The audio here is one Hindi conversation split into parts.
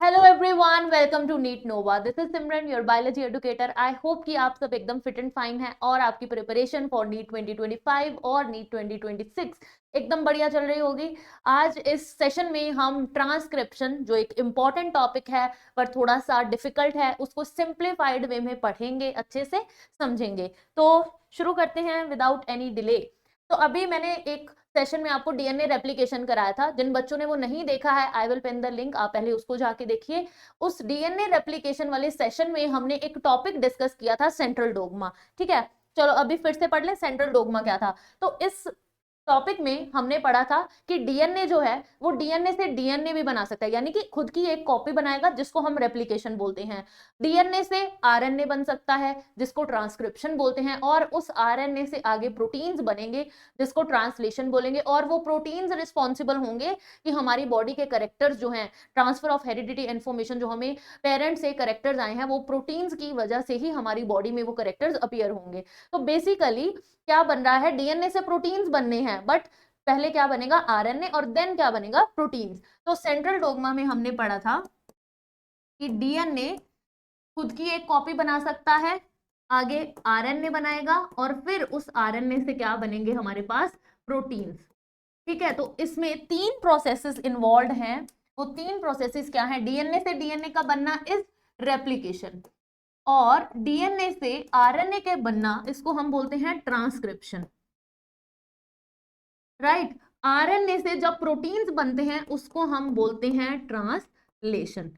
Hello everyone, welcome to NEET Nova. This is Simran, your biology educator. I hope कि आप सब एकदम फिट एंड फाइन हैं और आपकी प्रिपरेशन फॉर नीट 2025 और नीट 2026 एकदम बढ़िया चल रही होगी। आज इस सेशन में हम ट्रांसक्रिप्शन, जो एक इम्पॉर्टेंट टॉपिक है पर थोड़ा सा डिफिकल्ट है, उसको सिंप्लीफाइड वे में पढ़ेंगे, अच्छे से समझेंगे। तो शुरू करते हैं विदाउट एनी डिले। तो अभी मैंने एक सेशन में आपको डीएनए रेप्लिकेशन कराया था। जिन बच्चों ने वो नहीं देखा है, I will pin the link, आप पहले उसको जाके देखिए। उस डीएनए रेप्लिकेशन वाले सेशन में हमने एक टॉपिक डिस्कस किया था, सेंट्रल डोग्मा। ठीक है, चलो अभी फिर से पढ़ ले सेंट्रल डोग्मा क्या था। तो इस टॉपिक में हमने पढ़ा था कि डीएनए जो है वो डीएनए से डीएनए भी बना सकता है, यानी कि खुद की एक कॉपी बनाएगा, जिसको हम रेप्लिकेशन बोलते हैं। डीएनए से आरएनए बन सकता है, जिसको ट्रांसक्रिप्शन बोलते हैं, और उस आरएनए से आगे प्रोटीन्स बनेंगे, जिसको ट्रांसलेशन बोलेंगे। और वो प्रोटीन्स रिस्पॉन्सिबल होंगे कि हमारी बॉडी के करेक्टर्स जो हैं, ट्रांसफर ऑफ हेरिडिटी इन्फॉर्मेशन, जो हमें पेरेंट्स से करेक्टर्स आए हैं, वो प्रोटीन्स की वजह से ही हमारी बॉडी में वो करेक्टर्स अपीयर होंगे। तो बेसिकली क्या बन रहा है, डीएनए से प्रोटीन्स बनने हैं, बट पहले क्या बनेगा, आरएनए, और देन क्या बनेगा, प्रोटीन्स। तो सेंट्रल डोग्मा में हमने पढ़ा था कि डीएनए खुद की एक कॉपी बना सकता है, आगे आरएनए बनाएगा, और फिर उस आरएनए से क्या बनेंगे हमारे पास, प्रोटीन्स। ठीक है, तो इसमें तीन प्रोसेसेस इन्वॉल्व हैं। वो तीन प्रोसेसेस क्या है, डीएनए से डीएनए का बनना इज रेप्लिकेशन, और डीएनए से आरएनए के बनना, इसको हम बोलते हैं ट्रांसक्रिप्शन। राइट, आरएनए से जब प्रोटीन्स बनते हैं उसको हम बोलते हैं ट्रांसलेशन।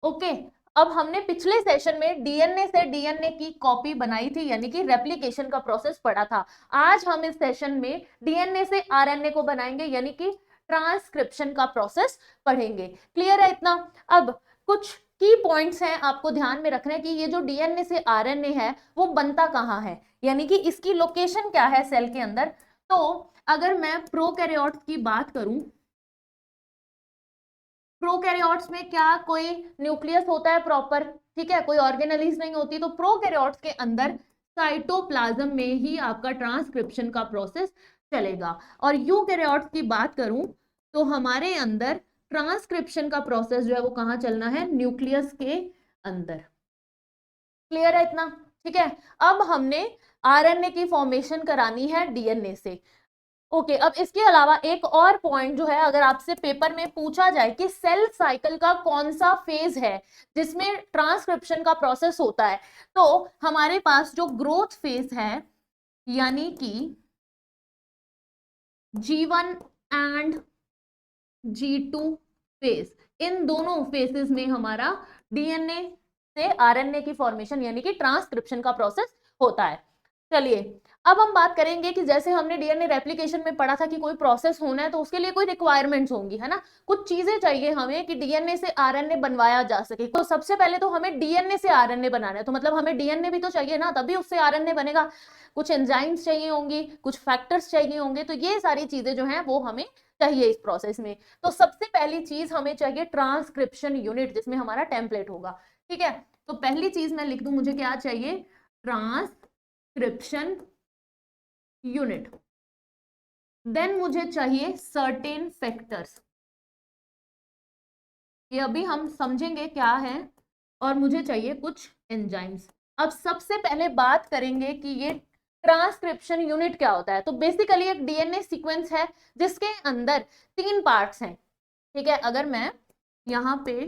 ओके, अब हमने पिछले सेशन में डीएनए से डीएनए की कॉपी बनाई थी, यानी कि रेप्लिकेशन का प्रोसेस पढ़ा था। आज हम इस सेशन में डीएनए से आरएनए को बनाएंगे, यानी कि ट्रांसक्रिप्शन का प्रोसेस पढ़ेंगे। क्लियर है इतना? अब कुछ की पॉइंट्स हैं आपको ध्यान में रखना है कि ये जो डीएनए से आरएनए है वो बनता कहाँ है, यानी कि इसकी लोकेशन क्या है सेल के अंदर। तो अगर मैं प्रोकैरियोट्स की बात करूं, प्रोकैरियोट्स में क्या कोई न्यूक्लियस होता है प्रॉपर? ठीक है, कोई ऑर्गेनेलिज नहीं होती। तो प्रोकैरियोट्स के अंदर साइटोप्लाज्म में ही आपका ट्रांसक्रिप्शन का प्रोसेस चलेगा। और यूकैरियोट्स की बात करूं तो हमारे अंदर ट्रांसक्रिप्शन का प्रोसेस जो है वो कहाँ चलना है, न्यूक्लियस के अंदर। क्लियर है इतना? ठीक है, अब हमने आरएनए की फॉर्मेशन करानी है डीएनए से। ओके, अब इसके अलावा एक और पॉइंट जो है, अगर आपसे पेपर में पूछा जाए कि सेल साइकिल का कौन सा फेज है जिसमें ट्रांसक्रिप्शन का प्रोसेस होता है, तो हमारे पास जो ग्रोथ फेज है, यानी कि G1 एंड G2 फेज, इन दोनों फेजेस में हमारा डीएनए से आरएनए की फॉर्मेशन यानी कि ट्रांसक्रिप्शन का प्रोसेस होता है। चलिए, अब हम बात करेंगे कि जैसे हमने डीएनए रेप्लिकेशन में पढ़ा था कि कोई प्रोसेस होना है तो उसके लिए कोई रिक्वायरमेंट्स होंगी, है ना। कुछ चीजें चाहिए हमें कि डीएनए से आरएनए बनवाया जा सके। तो सबसे पहले तो हमें डीएनए से आरएनए बनाना है, तो मतलब हमें डीएनए भी तो चाहिए ना, तभी उससे आरएनए बनेगा। कुछ एंजाइम्स चाहिए होंगी, कुछ फैक्टर्स चाहिए होंगे, तो ये सारी चीजें जो हैं वो हमें चाहिए इस प्रोसेस में। तो सबसे पहली चीज हमें चाहिए ट्रांसक्रिप्शन यूनिट, जिसमें हमारा टेम्पलेट होगा। ठीक है, तो पहली चीज मैं लिख दूं, मुझे क्या चाहिए, ट्रांसक्रिप्शन यूनिट। देन मुझे चाहिए सर्टेन फैक्टर्स, ये अभी हम समझेंगे क्या है। और मुझे चाहिए कुछ एंजाइम्स। अब सबसे पहले बात करेंगे कि ये ट्रांसक्रिप्शन यूनिट क्या होता है। तो बेसिकली एक डीएनए सीक्वेंस है जिसके अंदर तीन पार्ट्स हैं। ठीक है, अगर मैं यहाँ पे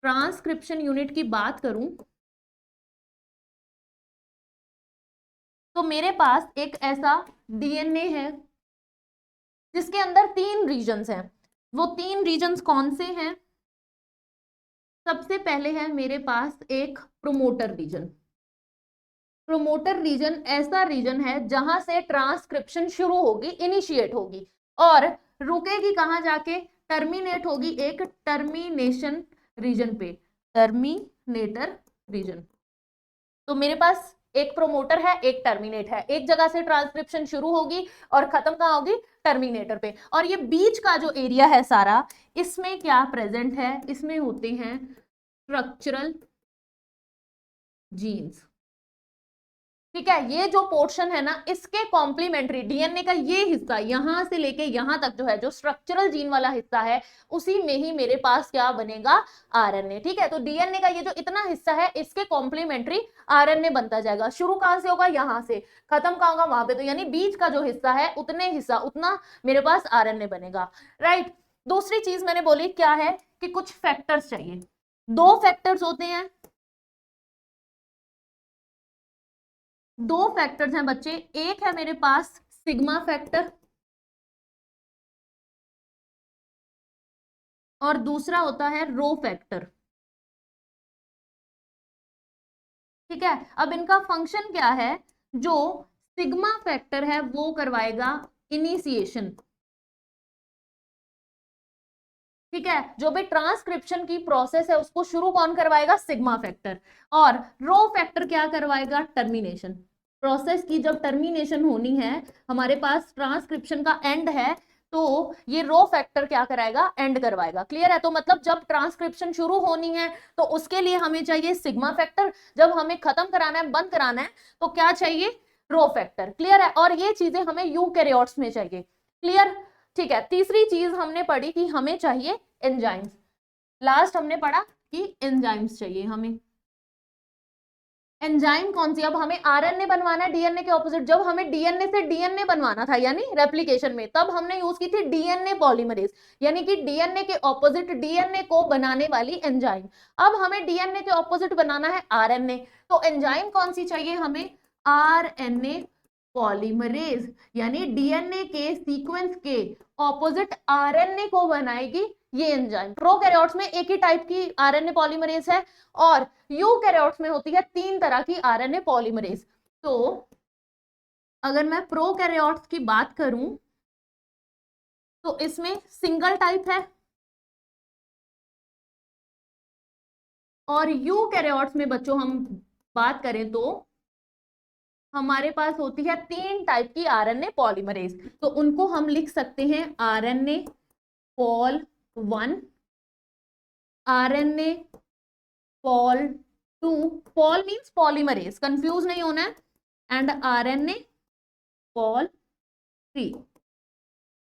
ट्रांसक्रिप्शन यूनिट की बात करूं तो मेरे पास एक ऐसा डीएनए है जिसके अंदर तीन रीजन्स हैं। वो तीन रीजन्स कौन से हैं? सबसे पहले है मेरे पास एक प्रोमोटर रीजन। प्रोमोटर रीजन ऐसा रीजन है जहां से ट्रांसक्रिप्शन शुरू होगी, इनिशिएट होगी, और रुकेगी कहां जाके, टर्मिनेट होगी एक टर्मिनेशन रीजन पे, टर्मिनेटर रीजन। तो मेरे पास एक प्रोमोटर है, एक टर्मिनेट है, एक जगह से ट्रांसक्रिप्शन शुरू होगी और खत्म कहां होगी, टर्मिनेटर पे। और ये बीच का जो एरिया है सारा, इसमें क्या प्रेजेंट है, इसमें होते हैं स्ट्रक्चरल जीन्स। ठीक है, ये जो पोर्शन है ना, इसके कॉम्प्लीमेंट्री डीएनए का ये हिस्सा यहां से लेके यहां तक जो है, जो स्ट्रक्चरल जीन वाला हिस्सा है, उसी में ही मेरे पास क्या बनेगा, आरएनए। ठीक है, तो डीएनए का ये जो इतना हिस्सा है, इसके कॉम्प्लीमेंट्री आरएनए बनता जाएगा। शुरू कहां से होगा, यहां से, खत्म कहां होगा, वहां पे। तो यानी बीच का जो हिस्सा है, उतने हिस्सा उतना मेरे पास आरएनए बनेगा, राइट। दूसरी चीज मैंने बोली क्या है कि कुछ फैक्टर्स चाहिए। दो फैक्टर्स होते हैं, दो फैक्टर्स हैं बच्चे। एक है मेरे पास सिग्मा फैक्टर और दूसरा होता है रो फैक्टर। ठीक है, अब इनका फंक्शन क्या है, जो सिग्मा फैक्टर है वो करवाएगा इनिशिएशन। ठीक है, जो भी ट्रांसक्रिप्शन की प्रोसेस है उसको शुरू कौन करवाएगा, सिग्मा फैक्टर। और रो फैक्टर क्या करवाएगा, टर्मिनेशन। प्रोसेस की जब टर्मिनेशन होनी है, हमारे पास ट्रांसक्रिप्शन का एंड है, तो ये रो फैक्टर क्या कराएगा, एंड करवाएगा। क्लियर है, तो मतलब जब ट्रांसक्रिप्शन शुरू होनी है तो उसके लिए हमें चाहिए सिग्मा फैक्टर, जब हमें खत्म कराना है, बंद कराना है, तो क्या चाहिए, रो फैक्टर। क्लियर है, और ये चीजें हमें यूकैरियोट्स में चाहिए। क्लियर, ठीक है। तीसरी चीज हमने पढ़ी कि हमें चाहिए एंजाइम्स। लास्ट हमने पढ़ा कि एंजाइम्स चाहिए हमें। एंजाइम कौन सी, अब हमें आरएनए बनवाना है डीएनए के ऑपोजिट। जब हमें डीएनए से डीएनए बनवाना था, यानी रेप्लिकेशन में, तब हमने यूज की थी डीएनए पॉलीमरेज, यानी कि डीएनए के ऑपोजिट डीएनए को बनाने वाली एंजाइम। अब हमें डीएनए के ऑपोजिट बनाना है आरएनए, तो एंजाइम कौन सी चाहिए हमें, आरएनए पॉलीमरेज, यानी डीएनए के सीक्वेंस के ऑपोजिट आरएनए को बनाएगी ये एंजाइम। प्रोकैरियोट्स में एक ही टाइप की आरएनए पॉलीमरेज है, और यूकैरियोट्स में होती है 3 तरह की आरएनए पॉलीमरेज। तो अगर मैं प्रोकैरियोट्स की बात करूं तो इसमें सिंगल टाइप है, और यूकैरियोट्स में बच्चों हम बात करें तो हमारे पास होती है 3 टाइप की आरएनए पॉलीमरेज। तो उनको हम लिख सकते हैं RNA pol 1, RNA pol 2, Paul means polymerase, confuse नहीं होना है, एंड आरएनए पॉल 3।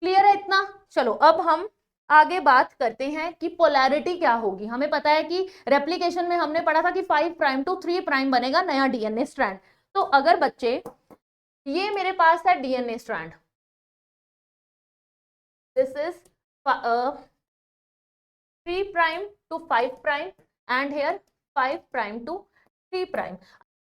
क्लियर है इतना। चलो अब हम आगे बात करते हैं कि पोलैरिटी क्या होगी। हमें पता है कि रेप्लिकेशन में हमने पढ़ा था कि 5 प्राइम टू 3 प्राइम बनेगा नया डीएनए स्ट्रैंड। तो अगर बच्चे, ये मेरे पास है DNA strand, this is 3 prime to 5 prime, and here 5 prime to 3 prime.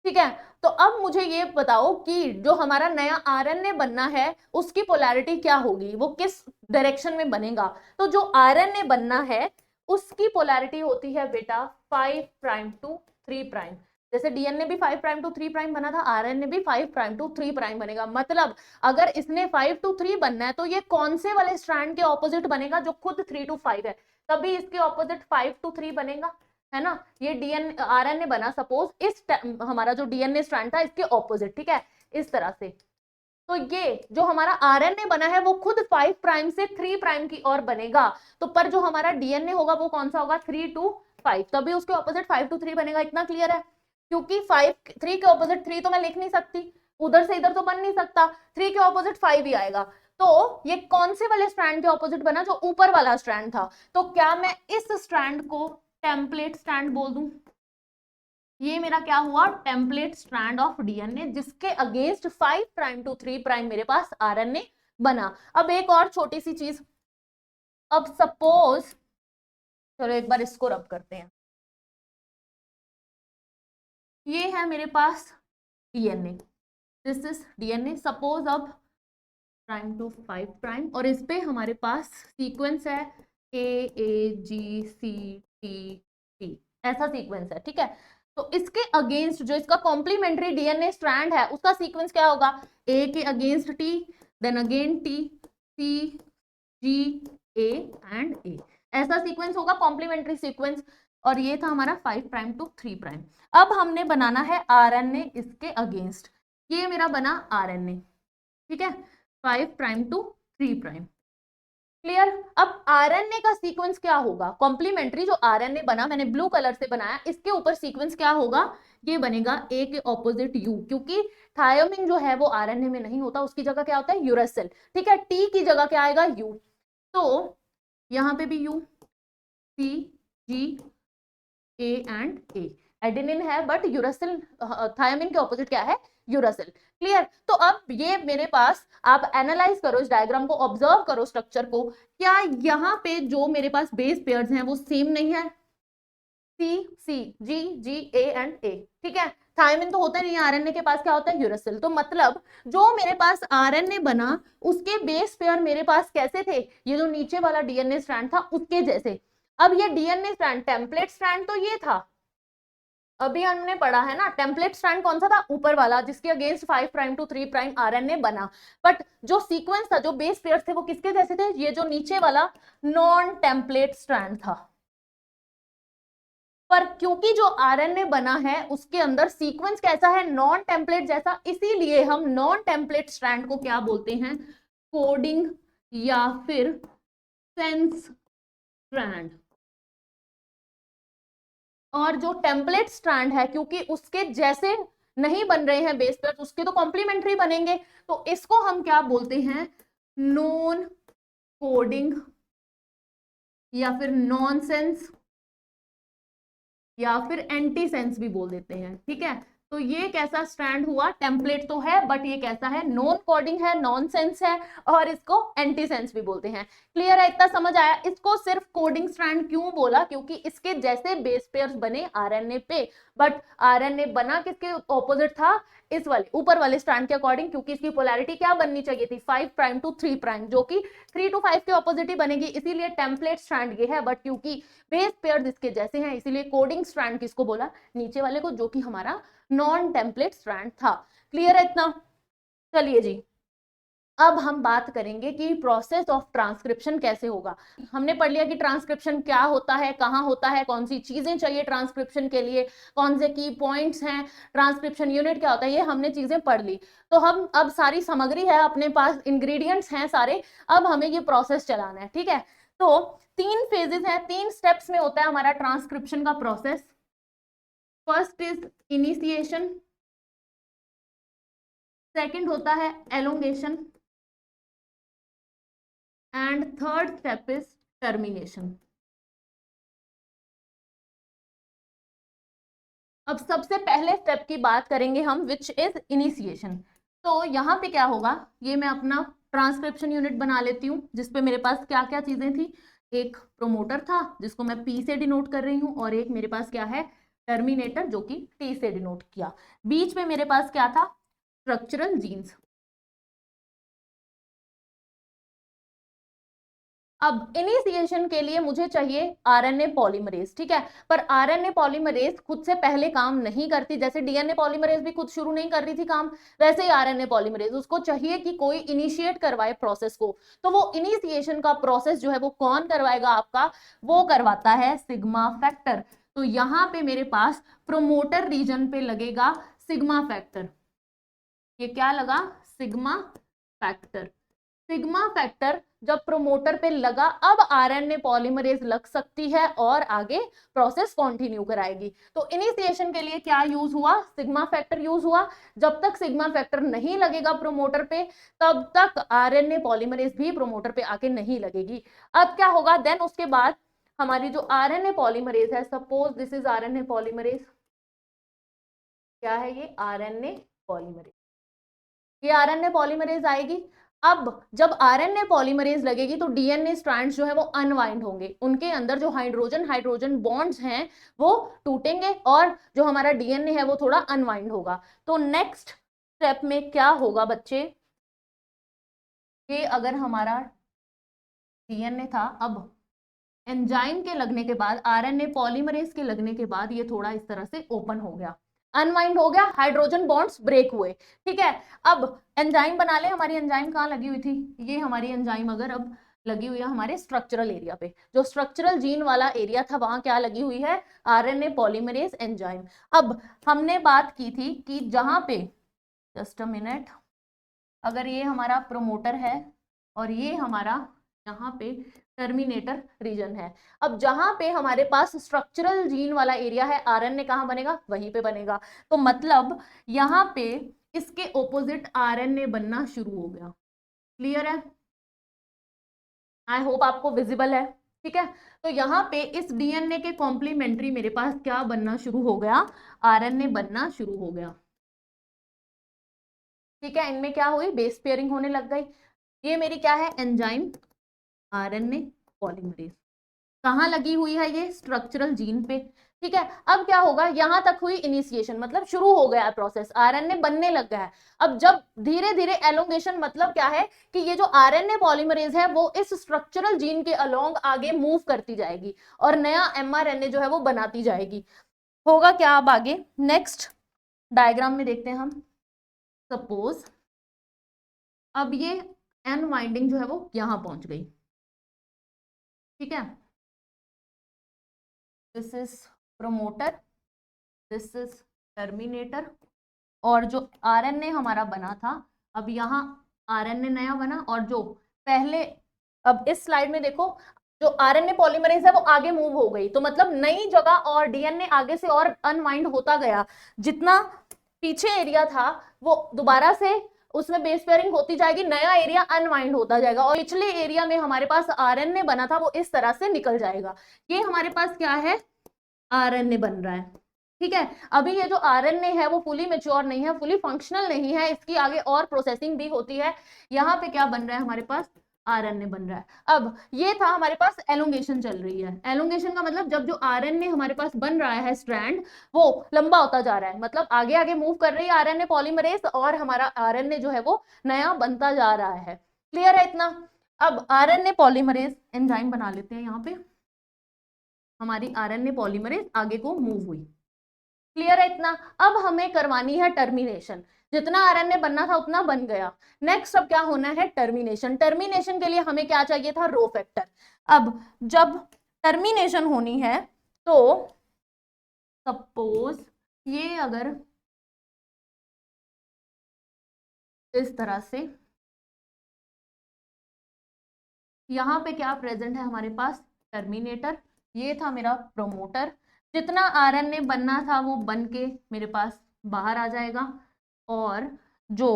ठीक है, तो अब मुझे ये बताओ कि जो हमारा नया आरएनए बनना है उसकी पोलैरिटी क्या होगी, वो किस डायरेक्शन में बनेगा। तो जो आरएनए बनना है उसकी पोलैरिटी होती है बेटा 5 प्राइम टू 3 प्राइम। जैसे डीएनए भी 5 प्राइम टू 3 प्राइम बना था, आरएनए भी 5 प्राइम टू 3 प्राइम बनेगा। मतलब अगर इसने 5 टू 3 बनना है तो ये कौन से वाले स्ट्रैंड के ऑपोजिट बनेगा, जो खुद 3 टू 5 है, तभी इसके ऑपोजिट 5 टू 3 बनेगा, है ना। ये डीएनए आरएनए बना सपोज, इस हमारा जो डीएनए स्ट्रैंड था इसके ऑपोजिट, ठीक है, इस तरह से। तो ये जो हमारा आरएनए बना है वो खुद 5 प्राइम से 3 प्राइम की ओर बनेगा, तो पर जो हमारा डीएनए होगा वो कौन सा होगा, 3 टू 5, तभी उसके ऑपोजिट 5 टू 3 बनेगा। इतना क्लियर है, क्योंकि 5 3 के ऑपोजिट 3 तो मैं लिख नहीं सकती, उधर से इधर तो बन नहीं सकता, 3 के ऑपोजिट 5 ही आएगा। तो ये कौन से वाले स्ट्रैंड के ऑपोजिट बना, जो ऊपर वाला स्ट्रैंड था। तो क्या मैं इस स्ट्रैंड को टेम्पलेट स्ट्रैंड बोल दूं, ये मेरा क्या हुआ, टेम्पलेट स्ट्रैंड ऑफ डीएनए, जिसके अगेंस्ट 5 प्राइम टू 3 प्राइम मेरे पास आरएनए बना। अब एक और छोटी सी चीज, अब सपोज, चलो एक बार इसको रब करते हैं, ये है मेरे पास DNA, this is DNA. Suppose अब प्राइम टू 5 प्राइम, और इस पे हमारे पास सीक्वेंस है AAGCTT, ऐसा सीक्वेंस है। ठीक है, तो इसके अगेंस्ट जो इसका कॉम्प्लीमेंट्री डीएनए स्ट्रैंड है उसका सीक्वेंस क्या होगा, ए के against T, then again T, C, G, A and A, ऐसा सीक्वेंस होगा कॉम्प्लीमेंट्री सीक्वेंस। और ये था हमारा 5 प्राइम टू 3 प्राइम। अब हमने बनाना है आरएनए इसके अगेंस्ट, ये मेरा बना आरएनए, ठीक है, 5 प्राइम टू 3 प्राइम। क्लियर। अब आरएनए का सीक्वेंस क्या होगा, कॉम्प्लीमेंट्री जो आरएनए बना, मैंने ब्लू कलर से बनाया, इसके ऊपर सीक्वेंस क्या होगा, ये बनेगा ए के ऑपोजिट यू, क्योंकि थायोमिन जो है वो आरएनए में नहीं होता, उसकी जगह क्या होता है, यूरेसिल। ठीक है, टी की जगह क्या आएगा, यू। तो यहां पे भी U, C, G, A and A, adenine है बट यूरासिल, थायमिन के ऑपोजिट क्या है, यूरासिल। क्लियर। तो अब ये मेरे पास, आप एनालाइज करो इस डायग्राम को, ऑब्जर्व करो स्ट्रक्चर को, क्या यहाँ पे जो मेरे पास बेस पेयर्स हैं वो सेम नहीं है, सी, सी, जी, जी, ए एंड ए। ठीक है, थायमिन तो होता नहीं है, आरएनए के पास क्या होता है, यूरासिल। तो मतलब जो मेरे पास आरएनए बना उसके बेस पेयर मेरे पास कैसे थे, ये जो नीचे वाला डीएनए स्ट्रैंड था उसके जैसे। अब ये डीएनए स्ट्रैंड, टेम्पलेट स्ट्रैंड तो ये था, अभी हमने पढ़ा है ना, टेम्पलेट स्ट्रैंड कौन सा था, ऊपर वाला, जिसके against 5 prime to 3 prime RNA बना। बट जो सीक्वेंस था, जो बेस पेयर थे, वो किसके जैसे थे, ये जो नीचे वाला नॉन टेम्पलेट स्ट्रैंड था। पर क्योंकि जो आरएनए बना है उसके अंदर सीक्वेंस कैसा है, नॉन टेम्पलेट जैसा, इसीलिए हम नॉन टेम्पलेट स्ट्रैंड को क्या बोलते हैं, कोडिंग या फिर सेंस स्ट्रैंड। और जो टेम्पलेट स्ट्रैंड है, क्योंकि उसके जैसे नहीं बन रहे हैं बेस पेयर, उसके तो कॉम्प्लीमेंट्री बनेंगे, तो इसको हम क्या बोलते हैं, नॉन कोडिंग या फिर नॉनसेंस या फिर एंटी सेंस भी बोल देते हैं। ठीक है, तो ये कैसा स्ट्रैंड हुआ, टेम्पलेट तो है बट ये कैसा है, नॉन कोडिंग है, नॉनसेंस है, और इसको एंटी सेंस भी बोलते हैं। क्लियर है, इतना समझ आया। इसको सिर्फ कोडिंग स्ट्रैंड क्यों बोला, क्योंकि इसके जैसे बेस पेयर्स बने आरएनए पे, बट आरएनए बना किसके ऑपोजिट था, इस वाले ऊपर वाले स्ट्रैंड के अकॉर्डिंग, क्योंकि इसकी पोलैरिटी क्या बननी चाहिए थी, 5 प्राइम टू 3 प्राइम, जो कि 3 टू 5 के ऑपोजिट ही बनेगी, इसीलिए टेम्पलेट स्ट्रैंड ये है। बट क्योंकि बेस पेयर इसके जैसे हैं, इसीलिए कोडिंग स्ट्रैंड किसको बोला, नीचे वाले को, जो कि हमारा नॉन टेम्पलेट स्ट्रैंड था। क्लियर है इतना। चलिए जी, अब हम बात करेंगे कि प्रोसेस ऑफ ट्रांसक्रिप्शन कैसे होगा। हमने पढ़ लिया कि ट्रांसक्रिप्शन क्या होता है, कहाँ होता है, कौन सी चीजें चाहिए ट्रांसक्रिप्शन के लिए, कौन से की पॉइंट्स हैं, ट्रांसक्रिप्शन यूनिट क्या होता है, ये हमने चीजें पढ़ ली। तो हम अब सारी सामग्री है अपने पास, इंग्रेडिएंट्स हैं सारे, अब हमें ये प्रोसेस चलाना है। ठीक है, तो 3 फेजेस हैं, 3 स्टेप्स में होता है हमारा ट्रांसक्रिप्शन का process. First is initiation, second होता है elongation, and third step is termination. अब सबसे पहले स्टेप की बात करेंगे हम, विच इज इनिशिएशन। तो यहाँ पे क्या होगा, ये मैं अपना ट्रांसक्रिप्शन यूनिट बना लेती हूँ, जिसपे मेरे पास क्या क्या चीजें थी, एक प्रोमोटर था जिसको मैं पी से डिनोट कर रही हूँ, और एक मेरे पास क्या है, टर्मिनेटर, जो कि टी से डिनोट किया। बीच में मेरे पास क्या था, स्ट्रक्चरल जीन्स। अब इनिशिएशन के लिए मुझे चाहिए आरएनए पॉलीमरेज। ठीक है, पर आरएनए पॉलीमरेज खुद से पहले काम नहीं करती, जैसे डीएनए पॉलीमरेज भी खुद शुरू नहीं कर रही थी काम, वैसे ही आरएनए पॉलीमरेज, उसको चाहिए कि कोई इनिशिएट करवाए प्रोसेस को। तो वो इनिशिएशन का प्रोसेस जो है वो कौन करवाएगा आपका, वो करवाता है सिग्मा फैक्टर। तो यहाँ पे मेरे पास प्रोमोटर रीजन पे लगेगा सिग्मा फैक्टर। ये क्या लगा, सिग्मा फैक्टर। सिग्मा फैक्टर जब प्रोमोटर पे लगा, अब आरएनए पॉलीमरेज लग सकती है और आगे प्रोसेस कंटिन्यू कराएगी। तो इनिशिएशन के लिए क्या यूज हुआ, सिग्मा फैक्टर यूज हुआ। जब तक सिग्मा फैक्टर नहीं लगेगा प्रोमोटर पे, तब तक आरएनए पॉलीमरेज भी प्रोमोटर पे आके नहीं लगेगी। अब क्या होगा, देन उसके बाद हमारी जो आरएनए पॉलीमरेज है, suppose this is RNA polymerase, क्या है ये, आरएनए पॉलीमरेज, ये आरएनए पॉलीमरेज आएगी। अब जब आरएनए पॉलीमरेज लगेगी तो डीएनए स्ट्रैंड्स जो है वो अनवाइंड होंगे, उनके अंदर जो हाइड्रोजन हाइड्रोजन बॉन्ड्स हैं वो टूटेंगे, और जो हमारा डीएनए है वो थोड़ा अनवाइंड होगा। तो नेक्स्ट स्टेप में क्या होगा बच्चे, ये अगर हमारा डीएनए था, अब एंजाइम के लगने के बाद, आरएनए पॉलीमरेज के लगने के बाद ये थोड़ा इस तरह से ओपन हो गया, अनवाइंड हो गया, हाइड्रोजन बॉन्ड्स ब्रेक हुए। ठीक है, अब एंजाइम बना ले, हमारी एंजाइम कहाँ लगी हुई थी, ये हमारी एंजाइम अगर अब लगी हुई है हमारे स्ट्रक्चरल एरिया पे, जो स्ट्रक्चरल जीन वाला एरिया था वहां क्या लगी हुई है, आरएनए पॉलीमरेज एंजाइम। अब हमने बात की थी कि जहां पे, जस्ट अ मिनट, अगर ये हमारा प्रोमोटर है और ये हमारा यहाँ पे टर्मिनेटर रीजन है। अब जहां पे हमारे पास स्ट्रक्चरल जीन वाला एरिया है, आरएनए कहाँ बनेगा, वहीं पे बनेगा। तो मतलब यहाँ पे इसके ऑपोजिट आरएनए बनना शुरू हो गया। क्लियर है? आई होप आपको विजिबल है। ठीक है, तो यहाँ पे इस डीएनए के कॉम्प्लीमेंट्री मेरे पास क्या बनना शुरू हो गया, आरएनए बनना शुरू हो गया। ठीक है, इनमें क्या हुई, बेस पेयरिंग होने लग गई। ये मेरी क्या है, एंजाइम आरएनए पॉलीमरेज। कहाँ लगी हुई है ये, स्ट्रक्चरल जीन पे। ठीक है, अब क्या होगा, यहां तक हुई इनिशिएशन, मतलब शुरू हो गया प्रोसेस, आरएनए बनने लग गया है। अब जब धीरे धीरे एलोंगेशन, मतलब क्या है कि ये जो आरएनए पॉलीमरेज है वो इस स्ट्रक्चरल जीन के अलोंग आगे मूव करती जाएगी और नया एमआरएनए जो है वो बनाती जाएगी। होगा क्या अब आगे, नेक्स्ट डायग्राम में देखते हैं हम। सपोज अब ये एन वाइंडिंग जो है वो यहां पहुंच गई। ठीक है, this is promoter, this is terminator, और जो आरएनए हमारा बना था, अब यहाँ आरएनए नया बना, और जो पहले, अब इस स्लाइड में देखो, जो आरएनए पॉलीमरेज है वो आगे मूव हो गई, तो मतलब नई जगह और डीएनए आगे से और अनवाइंड होता गया। जितना पीछे एरिया था वो दोबारा से उसमें बेस पेयरिंग होती जाएगी, नया एरिया अनवाइंड होता जाएगा, और पिछले एरिया में हमारे पास आरएनए बना था वो इस तरह से निकल जाएगा। ये हमारे पास क्या है, आरएनए बन रहा है। ठीक है, अभी ये जो आरएनए है वो फुली मैच्योर नहीं है, फुली फंक्शनल नहीं है, इसकी आगे और प्रोसेसिंग भी होती है। यहाँ पे क्या बन रहा है, हमारे पास आरएनए बन रहा है। अब ये था हमारे पास एलोंगेशन चल रही है। एलोंगेशन का मतलब जब जो आरएनए हमारे पास बन रहा है स्ट्रैंड, वो लंबा होता जा रहा है, मतलब आगे आगे मूव कर रही है आरएनए पॉलीमरेज, और हमारा आरएनए जो है वो नया बनता जा रहा है। क्लियर है इतना? अब आरएनए पॉलीमरेज एंजाइम बना लेते हैं, यहाँ पे हमारी आरएनए पॉलीमरेज आगे को मूव हुई। क्लियर है इतना? अब हमें करवानी है टर्मिनेशन। जितना आरएनए बनना था उतना बन गया। नेक्स्ट अब क्या होना है, टर्मिनेशन। टर्मिनेशन के लिए हमें क्या चाहिए था, रो फैक्टर। अब जब टर्मिनेशन होनी है तो सपोज ये अगर इस तरह से, यहां पे क्या प्रेजेंट है हमारे पास, टर्मिनेटर, ये था मेरा प्रोमोटर। जितना आरएनए बनना था वो बन के मेरे पास बाहर आ जाएगा, और जो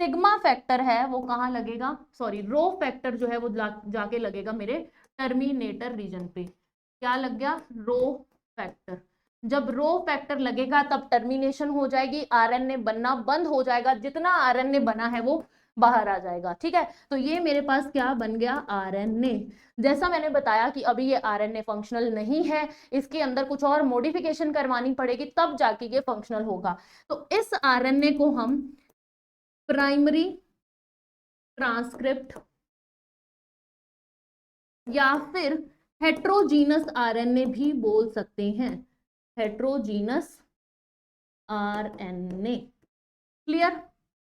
सिग्मा फैक्टर है वो कहाँ लगेगा, सॉरी रो फैक्टर जो है वो जाके लगेगा मेरे टर्मिनेटर रीजन पे। क्या लग गया, रो फैक्टर। जब रो फैक्टर लगेगा तब टर्मिनेशन हो जाएगी, आरएनए बनना बंद हो जाएगा, जितना आरएनए बना है वो बाहर आ जाएगा। ठीक है, तो ये मेरे पास क्या बन गया, आरएनए। जैसा मैंने बताया कि अभी ये आरएनए फंक्शनल नहीं है, इसके अंदर कुछ और मॉडिफिकेशन करवानी पड़ेगी तब जाके ये फंक्शनल होगा। तो इस आरएनए को हम प्राइमरी ट्रांसक्रिप्ट या फिर हेट्रोजीनस आरएनए भी बोल सकते हैं, हेट्रोजीनस आरएनए। क्लियर?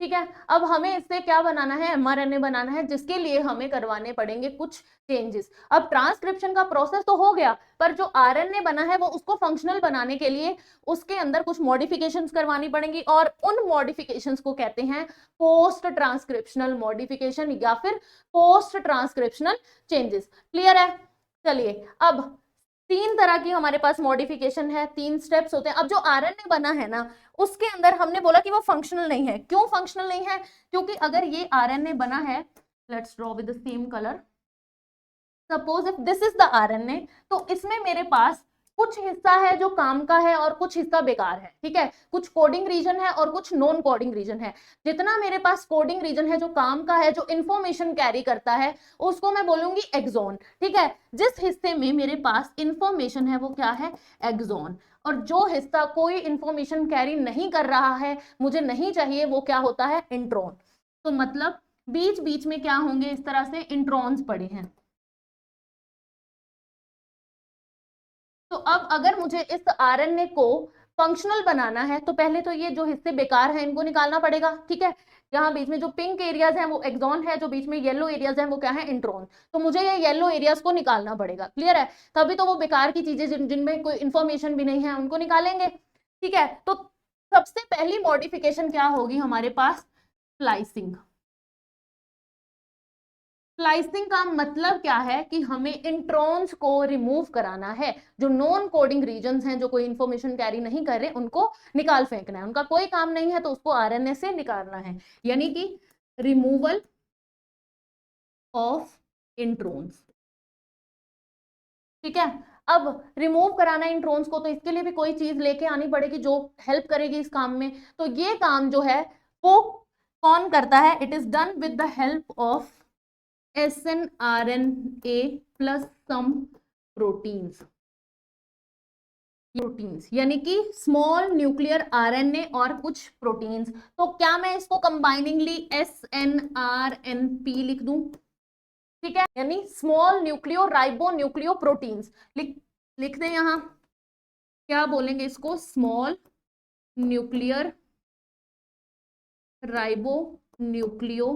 ठीक है, अब हमें इससे क्या बनाना है, एमआरएनए बनाना है, जिसके लिए हमें करवाने पड़ेंगे कुछ चेंजेस। अब ट्रांसक्रिप्शन का प्रोसेस तो हो गया, पर जो आरएनए बना है वो उसको फंक्शनल बनाने के लिए उसके अंदर कुछ मॉडिफिकेशंस करवानी पड़ेंगी, और उन मॉडिफिकेशंस को कहते हैं पोस्ट ट्रांसक्रिप्शनल मॉडिफिकेशन या फिर पोस्ट ट्रांसक्रिप्शनल चेंजेस। क्लियर है? चलिए, अब तीन तरह की हमारे पास मॉडिफिकेशन है, तीन स्टेप्स होते हैं। अब जो आरएनए बना है ना, उसके अंदर हमने बोला कि वो फंक्शनल नहीं है। क्यों फंक्शनल नहीं है? क्योंकि अगर ये आरएनए बना है, let's draw with the same colour, suppose if this is the RNA, तो इसमें मेरे पास कुछ हिस्सा है जो काम का है और कुछ हिस्सा बेकार है। ठीक है, कुछ कोडिंग रीजन है और कुछ नॉन कोडिंग रीजन है। जितना मेरे पास कोडिंग रीजन है, जो काम का है, जो इंफॉर्मेशन कैरी करता है, उसको मैं बोलूंगी एक्सॉन। ठीक है, जिस हिस्से में मेरे पास इंफॉर्मेशन है वो क्या है, एक्सॉन। और जो हिस्सा कोई इंफॉर्मेशन कैरी नहीं कर रहा है, मुझे नहीं चाहिए, वो क्या होता है, इंट्रॉन। तो मतलब बीच बीच में क्या होंगे, इस तरह से इंट्रॉन्स पड़े हैं। तो अब अगर मुझे इस आरएनए को फंक्शनल बनाना है तो पहले तो ये जो हिस्से बेकार हैं इनको निकालना पड़ेगा। ठीक है, यहाँ बीच में जो पिंक एरियाज हैं वो एक्सॉन है, जो बीच में येलो एरियाज हैं वो क्या है, इंट्रॉन। तो मुझे ये येलो एरियाज को निकालना पड़ेगा। क्लियर है? तभी तो वो बेकार की चीजें जिनमें कोई इंफॉर्मेशन भी नहीं है उनको निकालेंगे। ठीक है, तो सबसे पहली मॉडिफिकेशन क्या होगी हमारे पास, स्प्लाइसिंग। स्प्लाइसिंग का मतलब क्या है कि हमें इंट्रॉन्स को रिमूव कराना है, जो नॉन कोडिंग रीजन्स हैं, जो कोई इंफॉर्मेशन कैरी नहीं कर रहे, उनको निकाल फेंकना है, उनका कोई काम नहीं है तो उसको आरएनए से निकालना है, यानी कि रिमूवल ऑफ इंट्रॉन्स। ठीक है, अब रिमूव कराना इंट्रॉन्स को, तो इसके लिए भी कोई चीज लेके आनी पड़ेगी जो हेल्प करेगी इस काम में। तो ये काम जो है वो कौन करता है? It is done with the help of snRNA plus some proteins. यानी कि स्मॉल न्यूक्लियर आरएनए और कुछ प्रोटीन्स। तो क्या मैं इसको कंबाइनिंगली SNRNP लिख दूं? ठीक है, यानी small nucleo ribo nucleo proteins लिख दें। यहां क्या बोलेंगे इसको? Small nuclear ribo nucleo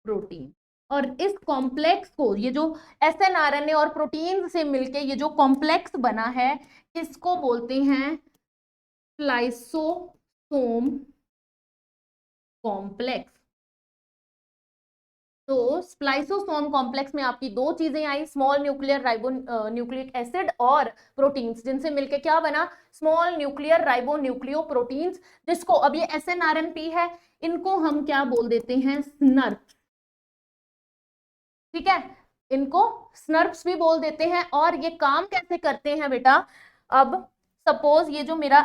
protein. और इस कॉम्प्लेक्स को, ये जो SNRNA और प्रोटीन से मिलके ये जो कॉम्प्लेक्स बना है, इसको बोलते हैं स्प्लाइसोसोम कॉम्प्लेक्स। तो स्प्लाइसोसोम कॉम्प्लेक्स में आपकी दो चीजें आई, small nuclear ribonucleic acid और प्रोटीन्स, जिनसे मिलके क्या बना? Small nuclear ribonucleoproteins, जिसको अब ये SNRNP है, इनको हम क्या बोल देते हैं? स्नर्प। ठीक है, इनको स्नर्प्स भी बोल देते हैं। और ये काम कैसे करते हैं बेटा? अब सपोज ये जो मेरा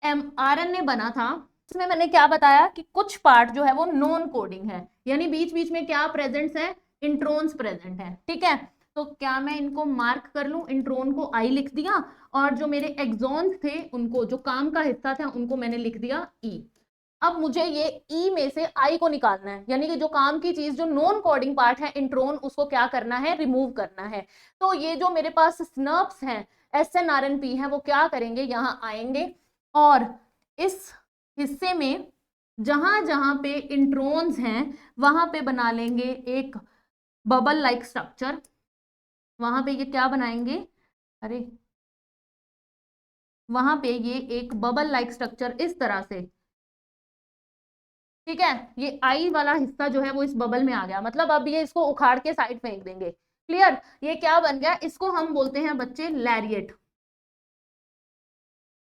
mRNA बना था, इसमें मैंने क्या बताया कि कुछ पार्ट जो है वो नॉन कोडिंग है, यानी बीच बीच में क्या प्रेजेंट है? इंट्रोन्स प्रेजेंट है। ठीक है, तो क्या मैं इनको मार्क कर लूं? इंट्रोन को I लिख दिया, और जो मेरे एक्सॉन्स थे, उनको, जो काम का हिस्सा था, उनको मैंने लिख दिया E। अब मुझे ये ई में से आई को निकालना है, यानी कि जो काम की चीज, जो नॉन कोडिंग पार्ट है इंट्रोन, उसको क्या करना है? रिमूव करना है। तो ये जो मेरे पास स्नर्प्स हैं, SNRNP है, वो क्या करेंगे? यहाँ आएंगे और इस हिस्से में जहां जहां पे इंट्रोन्स हैं वहां पे बना लेंगे एक बबल लाइक स्ट्रक्चर। वहां पे ये क्या बनाएंगे? अरे, वहां पे ये एक बबल लाइक स्ट्रक्चर इस तरह से। ठीक है, ये आई वाला हिस्सा जो है वो इस बबल में आ गया, मतलब अब ये इसको उखाड़ के साइड फेंक देंगे। क्लियर? ये क्या बन गया? इसको हम बोलते हैं बच्चे लैरिएट।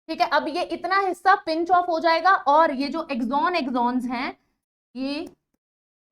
ठीक है, अब ये इतना हिस्सा पिंच ऑफ हो जाएगा, और ये जो एक्सॉन्स हैं, ये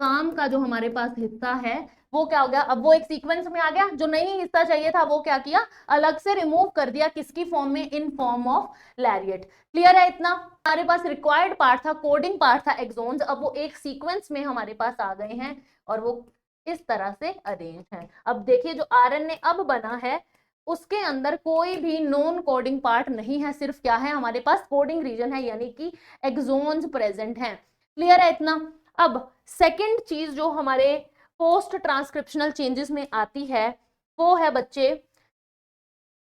काम का जो हमारे पास हिस्सा है, वो क्या हो गया? अब वो एक सीक्वेंस में आ गया। जो नहीं हिस्सा चाहिए था वो क्या किया? अलग से रिमूव कर दिया। किसकी फॉर्म में? In form of lariat. Clear है इतना? हमारे पास रिक्वायर्ड पार्ट था, कोडिंग पार्ट था एक्सॉन्स, अब वो एक सीक्वेंस में हमारे पास आ गए हैं, और वो इस तरह से अरेंज है। अब देखिए, जो आरएनए अब बना है, उसके अंदर कोई भी नॉन कोडिंग पार्ट नहीं है, सिर्फ क्या है? हमारे पास कोडिंग रीजन है, यानी कि एक्सॉन्स प्रेजेंट हैं। क्लियर है इतना? अब सेकंड चीज जो हमारे पोस्ट ट्रांसक्रिप्शनल चेंजेस में आती है, वो है बच्चे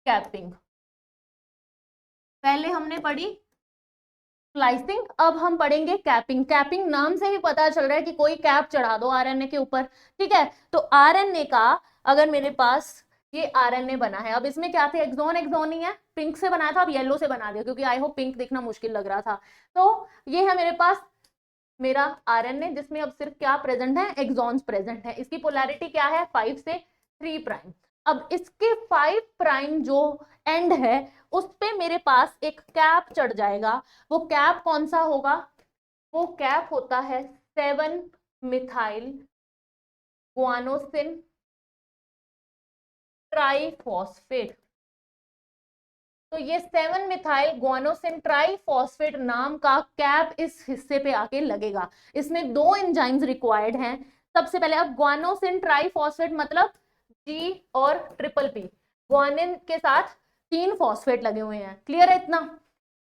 कैपिंग। पहले हमने पढ़ी स्प्लाइसिंग, अब हम पढ़ेंगे कैपिंग। कैपिंग नाम से ही पता चल रहा है कि कोई कैप चढ़ा दो आरएनए के ऊपर। ठीक है, तो आरएनए का, अगर मेरे पास ये आरएनए बना है, अब इसमें क्या थे? एक्सॉन ही है, पिंक से बनाया था, अब येलो से बना दिया, क्योंकि आई होप पिंक दिखना मुश्किल लग रहा था। तो ये है मेरे पास मेरा आरएनए, जिसमें अब सिर्फ क्या प्रेजेंट है? एक्सॉन्स प्रेजेंट है। इसकी पोलैरिटी क्या है? 5 से 3 प्राइम। अब इसके 5 प्राइम जो एंड है, उस पे मेरे पास एक कैप चढ़ जाएगा। वो कैप कौन सा होगा? वो कैप होता है 7 मिथाइल गुआनोसिन ट्राइफॉस्फेट। तो ये 7 मिथाइल गुआनोसिन ट्राइफॉस्फेट नाम का कैप इस हिस्से पे आके लगेगा। इसमें दो एंजाइम्स रिक्वायर्ड हैं। सबसे पहले, अब गुआनोसिन ट्राइफॉस्फेट मतलब G और ट्रिपल P, गुआनिन के साथ 3 फॉस्फेट लगे हुए हैं। क्लियर है इतना?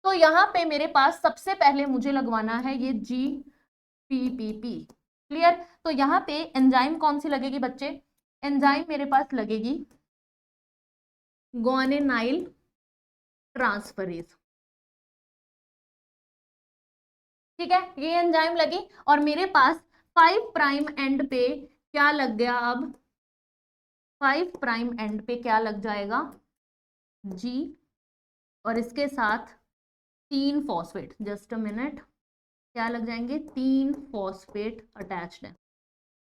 तो यहाँ पे मेरे पास सबसे पहले मुझे लगवाना है ये GPPP। क्लियर? तो यहाँ पे एंजाइम कौन सी लगेगी बच्चे? एंजाइम मेरे पास लगेगी गुआनिनाइल ट्रांसफरेज। ठीक है, ये एंजाइम लगी, और मेरे पास 5 प्राइम एंड पे क्या लग गया? अब 5 प्राइम एंड पे क्या लग जाएगा? G, और इसके साथ 3 फॉस्फेट। जस्ट अ मिनट, क्या लग जाएंगे? 3 फॉस्फेट अटैच्ड है।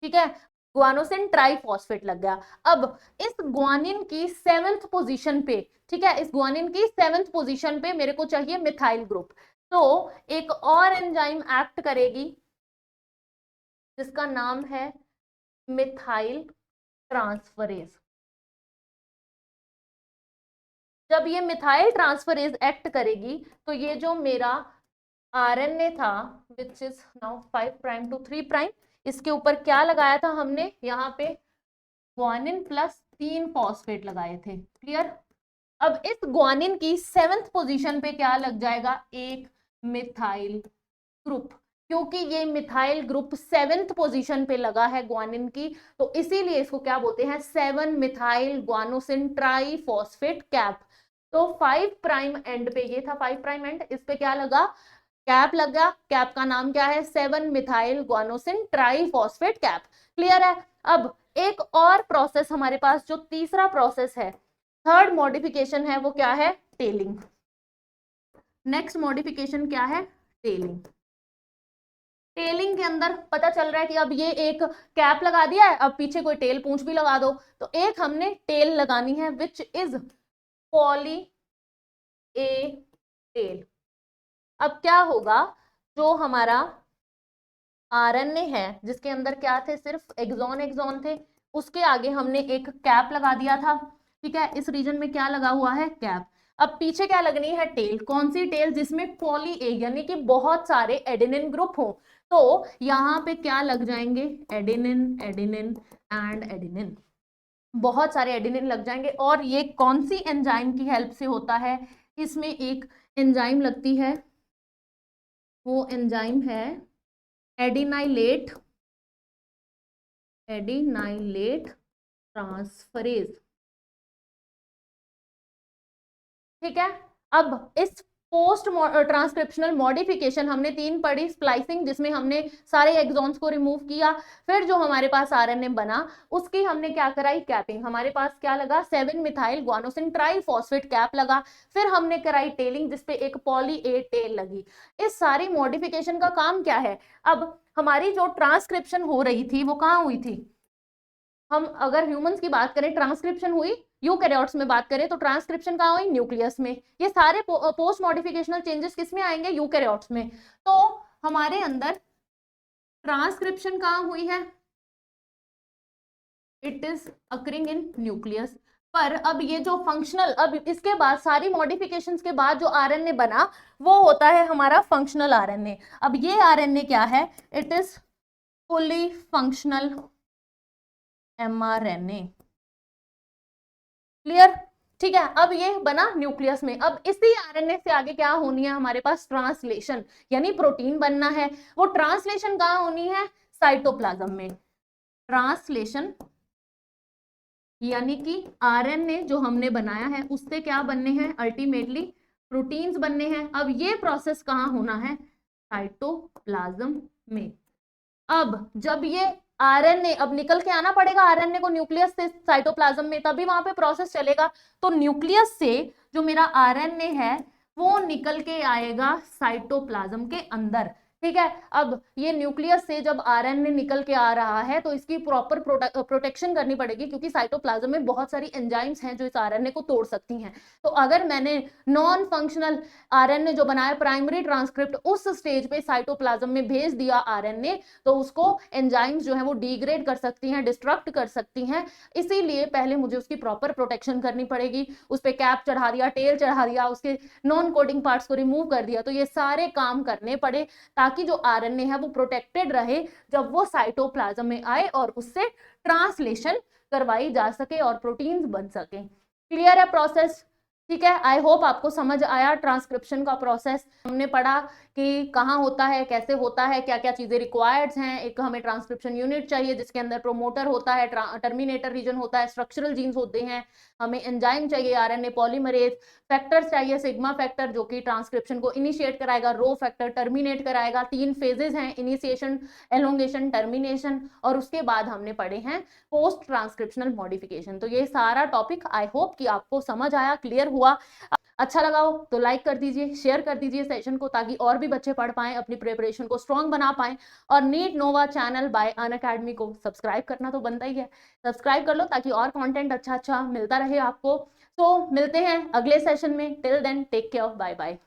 ठीक है, ग्वानोसिन ट्राइफॉस्फेट लग गया। अब इस ग्वानिन की 7th पोजीशन पे, ठीक है, इस ग्वानिन की 7th पोजीशन पे मेरे को चाहिए मिथाइल ग्रुप। तो एक और एंजाइम एक्ट करेगी जिसका नाम है मिथाइल ट्रांसफरेज। जब ये मिथाइल ट्रांसफरेज एक्ट करेगी तो ये जो मेरा आरएनए था which is now 5 prime to 3 prime, इसके ऊपर क्या लगाया था हमने, यहाँ पे ग्वानिन प्लस 3 फॉस्फेट लगाए थे। क्लियर। अब इस ग्वानिन की 7th पोजीशन पे क्या लग जाएगा, एक मिथाइल ग्रुप। क्योंकि ये मिथाइल ग्रुप 7th पोजीशन पे लगा है ग्वानिन की, तो इसीलिए इसको क्या बोलते हैं, 7 मिथाइल ग्वानोसिन ट्राइफॉस्फेट कैप। तो 5 प्राइम एंड पे, ये था 5 प्राइम एंड, इस पे क्या लगा, कैप लग गया। कैप का नाम क्या है, 7 methyl guanosine triphosphate cap. Clear है। अब एक और प्रोसेस हमारे पास, जो तीसरा प्रोसेस है, थर्ड मॉडिफिकेशन है, वो क्या है, टेलिंग। नेक्स्ट मॉडिफिकेशन क्या है, टेलिंग। टेलिंग के अंदर पता चल रहा है कि अब ये एक कैप लगा दिया है, अब पीछे कोई टेल पूंछ भी लगा दो, तो एक हमने टेल लगानी है which is poly A tail. अब क्या होगा, जो हमारा आरएनए है जिसके अंदर क्या थे, सिर्फ एक्सॉन एक्सॉन थे, उसके आगे हमने एक कैप लगा दिया था। ठीक है, इस रीजन में क्या लगा हुआ है, कैप। अब पीछे क्या लगनी है, टेल। कौन सी टेल, जिसमें पॉली ए यानी कि बहुत सारे एडेनिन ग्रुप हो। तो यहाँ पे क्या लग जाएंगे, एडेनिन एडेनिन एंड एडेनिन, बहुत सारे एडेनिन लग जाएंगे। और ये कौन सी एंजाइम की हेल्प से होता है, इसमें एक एंजाइम लगती है, वो एंजाइम है एडिनाइलेट ट्रांसफरेज। ठीक है। अब इस पोस्ट ट्रांसक्रिप्शनल मॉडिफिकेशन हमने 3 पढ़ी, स्प्लाइसिंग जिसमें हमने सारे एक्सॉन्स को रिमूव किया, फिर जो हमारे पास आरएनए बना उसकी हमने क्या कराई, कैपिंग। हमारे पास क्या लगा, 7 मिथाइल ग्वानोसिन ट्राइफॉस्फेट कैप लगा। फिर हमने कराई टेलिंग जिसपे एक पॉली ए टेल लगी। इस सारी मॉडिफिकेशन का काम क्या है, अब हमारी जो ट्रांसक्रिप्शन हो रही थी वो कहाँ हुई थी, हम अगर ह्यूमंस की बात करें ट्रांसक्रिप्शन हुई, यूकैरियोट्स में बात करें तो ट्रांसक्रिप्शन कहाँ हुई, न्यूक्लियस में। ये सारे पोस्ट मॉडिफिकेशनल चेंजेस किस में आएंगे, यूकैरियोट्स में। तो हमारे अंदर ट्रांसक्रिप्शन कहाँ हुई है, it is occurring in nucleus. पर अब ये जो फंक्शनल, अब इसके बाद सारी मॉडिफिकेशंस के बाद जो आरएनए बना वो होता है हमारा फंक्शनल आरएनए। अब ये आरएनए क्या है, it is fully functional mRNA। Clear. ठीक है। अब ये बना न्यूक्लियस में। अब इसी आरएनए से आगे क्या होनी है, हमारे पास ट्रांसलेशन, यानी प्रोटीन बनना है। वो ट्रांसलेशन कहाँ होनी है, साइटोप्लाज्म में। ट्रांसलेशन यानी कि आरएनए जो हमने बनाया है उससे क्या बनने हैं, अल्टीमेटली प्रोटीन्स बनने हैं। अब ये प्रोसेस कहाँ होना है, साइटोप्लाज्म में। अब जब ये आरएनए, अब निकल के आना पड़ेगा आरएनए को न्यूक्लियस से साइटोप्लाज्म में, तभी वहां पे प्रोसेस चलेगा। तो न्यूक्लियस से जो मेरा आरएनए है वो निकल के आएगा साइटोप्लाज्म के अंदर। ठीक है। अब ये न्यूक्लियस से जब आरएनए निकल के आ रहा है तो इसकी प्रॉपर प्रोटेक्शन करनी पड़ेगी, क्योंकि साइटोप्लाज्म में बहुत सारी एंजाइम्स हैं जो इस आरएनए को तोड़ सकती हैं। तो अगर मैंने नॉन फंक्शनल आरएनए जो बनाया, प्राइमरी ट्रांसक्रिप्ट, उस स्टेज पे साइटोप्लाज्म में भेज दिया आरएनए, तो उसको एंजाइम्स जो है वो डिग्रेड कर सकती हैं, डिस्ट्रक्ट कर सकती हैं। इसीलिए पहले मुझे उसकी प्रॉपर प्रोटेक्शन करनी पड़ेगी। उस पर कैप चढ़ा दिया, टेल चढ़ा दिया, उसके नॉन कोडिंग पार्ट्स को रिमूव कर दिया, तो ये सारे काम करने पड़े ताकि जो आरएनए है वो प्रोटेक्टेड रहे जब वो साइटोप्लाज्म में आए और उससे ट्रांसलेशन करवाई जा सके और प्रोटीन्स बन सके। क्लियर है प्रोसेस। ठीक है। आई होप आपको समझ आया ट्रांसक्रिप्शन का प्रोसेस। हमने पढ़ा कि कहाँ होता है, कैसे होता है, क्या क्या चीजें रिक्वायर्ड हैं। एक हमें ट्रांसक्रिप्शन यूनिट चाहिए जिसके अंदर प्रोमोटर होता है, टर्मिनेटर रीजन होता है, स्ट्रक्चरल जीन्स होते हैं, हमें एंजाइम चाहिए आरएनए पॉलीमरेज, फैक्टर्स चाहिए, सिग्मा फैक्टर जो कि ट्रांसक्रिप्शन को इनिशिएट कराएगा, रो फैक्टर टर्मिनेट कराएगा। 3 फेजेस हैं, इनिशिएशन, एलोंगेशन, टर्मिनेशन, और उसके बाद हमने पढ़े हैं पोस्ट ट्रांसक्रिप्शनल मॉडिफिकेशन। तो ये सारा टॉपिक आई होप कि आपको समझ आया, क्लियर हुआ। अच्छा लगा हो तो लाइक कर दीजिए, शेयर कर दीजिए सेशन को, ताकि और भी बच्चे पढ़ पाएं, अपनी प्रिपरेशन को स्ट्रांग बना पाएं। और NEET Nova channel by Unacademy को सब्सक्राइब करना तो बनता ही है, सब्सक्राइब कर लो ताकि और कंटेंट अच्छा अच्छा मिलता रहे आपको। तो मिलते हैं अगले सेशन में, till then take care, bye bye.